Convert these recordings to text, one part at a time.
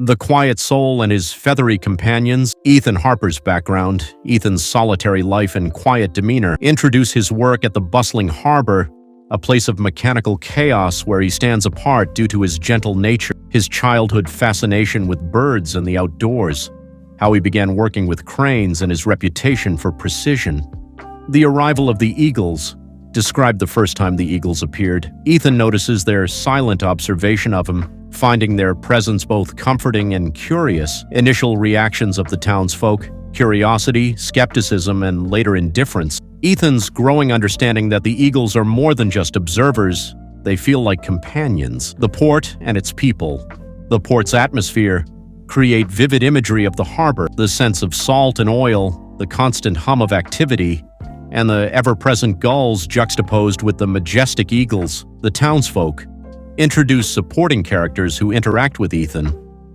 The quiet soul and his feathery companions, Ethan Harper's background, Ethan's solitary life and quiet demeanor, introduce his work at the bustling harbor, a place of mechanical chaos where he stands apart due to his gentle nature, his childhood fascination with birds and the outdoors, how he began working with cranes and his reputation for precision. The arrival of the eagles, described the first time the eagles appeared. Ethan notices their silent observation of him, finding their presence both comforting and curious. Initial reactions of the townsfolk: curiosity, skepticism, and later indifference. Ethan's growing understanding that the eagles are more than just observers, they feel like companions. The port and its people. The port's atmosphere create vivid imagery of the harbor, the sense of salt and oil, the constant hum of activity, and the ever-present gulls juxtaposed with the majestic eagles. The townsfolk introduce supporting characters who interact with Ethan,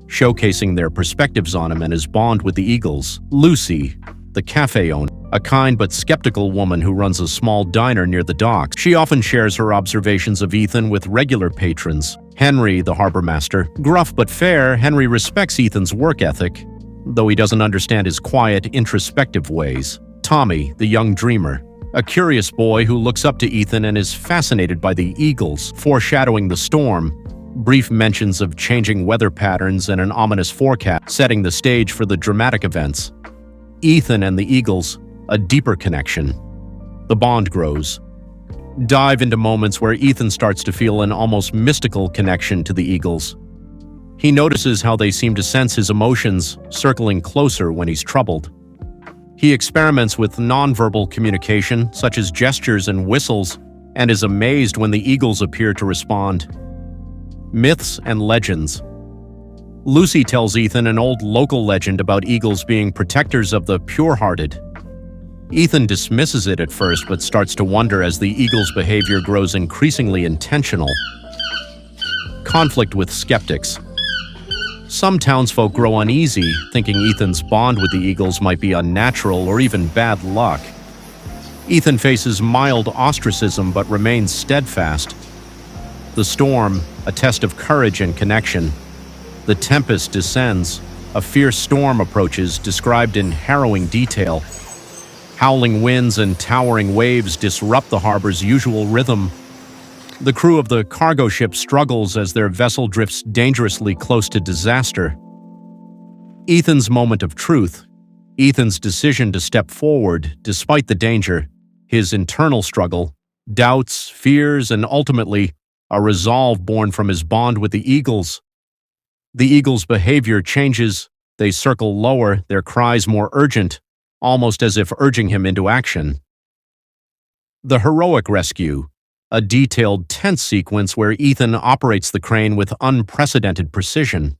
showcasing their perspectives on him and his bond with the eagles. Lucy, the cafe owner, a kind but skeptical woman who runs a small diner near the docks. She often shares her observations of Ethan with regular patrons. Henry, the harbor master. Gruff but fair, Henry respects Ethan's work ethic, though he doesn't understand his quiet, introspective ways. Tommy, the young dreamer, a curious boy who looks up to Ethan and is fascinated by the eagles, foreshadowing the storm. Brief mentions of changing weather patterns and an ominous forecast, setting the stage for the dramatic events. Ethan and the eagles, a deeper connection. The bond grows. Dive into moments where Ethan starts to feel an almost mystical connection to the eagles. He notices how they seem to sense his emotions, circling closer when he's troubled. He experiments with nonverbal communication, such as gestures and whistles, and is amazed when the eagles appear to respond. Myths and legends. Lucy tells Ethan an old local legend about eagles being protectors of the pure-hearted. Ethan dismisses it at first, but starts to wonder as the eagles' behavior grows increasingly intentional. Conflict with skeptics. Some townsfolk grow uneasy, thinking Ethan's bond with the eagles might be unnatural or even bad luck. Ethan faces mild ostracism but remains steadfast. The storm, a test of courage and connection. The tempest descends. A fierce storm approaches, described in harrowing detail. Howling winds and towering waves disrupt the harbor's usual rhythm. The crew of the cargo ship struggles as their vessel drifts dangerously close to disaster. Ethan's moment of truth. Ethan's decision to step forward despite the danger, his internal struggle, doubts, fears, and ultimately, a resolve born from his bond with the eagles. The eagles' behavior changes. They circle lower, their cries more urgent, almost as if urging him into action. The heroic rescue. A detailed, tense sequence where Ethan operates the crane with unprecedented precision.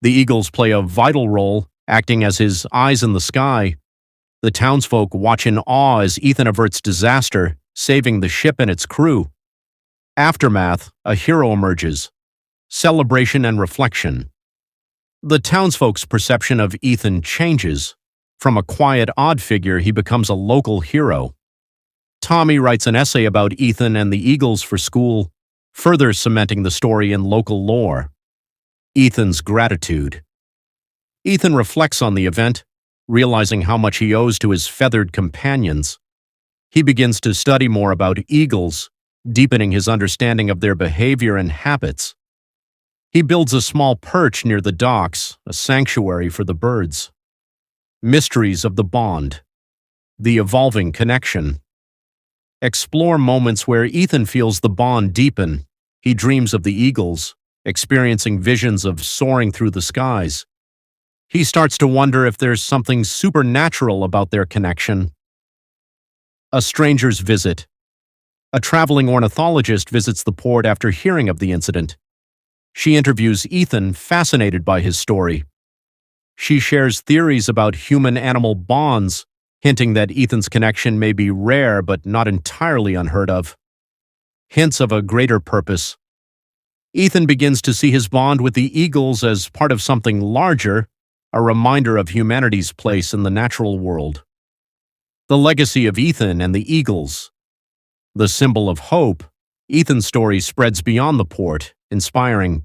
The eagles play a vital role, acting as his eyes in the sky. The townsfolk watch in awe as Ethan averts disaster, saving the ship and its crew. Aftermath, a hero emerges. Celebration and reflection. The townsfolk's perception of Ethan changes. From a quiet, odd figure, he becomes a local hero. Tommy writes an essay about Ethan and the eagles for school, further cementing the story in local lore. Ethan's gratitude. Ethan reflects on the event, realizing how much he owes to his feathered companions. He begins to study more about eagles, deepening his understanding of their behavior and habits. He builds a small perch near the docks, a sanctuary for the birds. Mysteries of the bond. The evolving connection. Explore moments where Ethan feels the bond deepen. He dreams of the eagles, experiencing visions of soaring through the skies. He starts to wonder if there's something supernatural about their connection. A stranger's visit. A traveling ornithologist visits the port after hearing of the incident. She interviews Ethan, fascinated by his story. She shares theories about human-animal bonds, hinting that Ethan's connection may be rare but not entirely unheard of. Hints of a greater purpose. Ethan begins to see his bond with the eagles as part of something larger, a reminder of humanity's place in the natural world. The legacy of Ethan and the eagles. The symbol of hope, Ethan's story spreads beyond the port, inspiring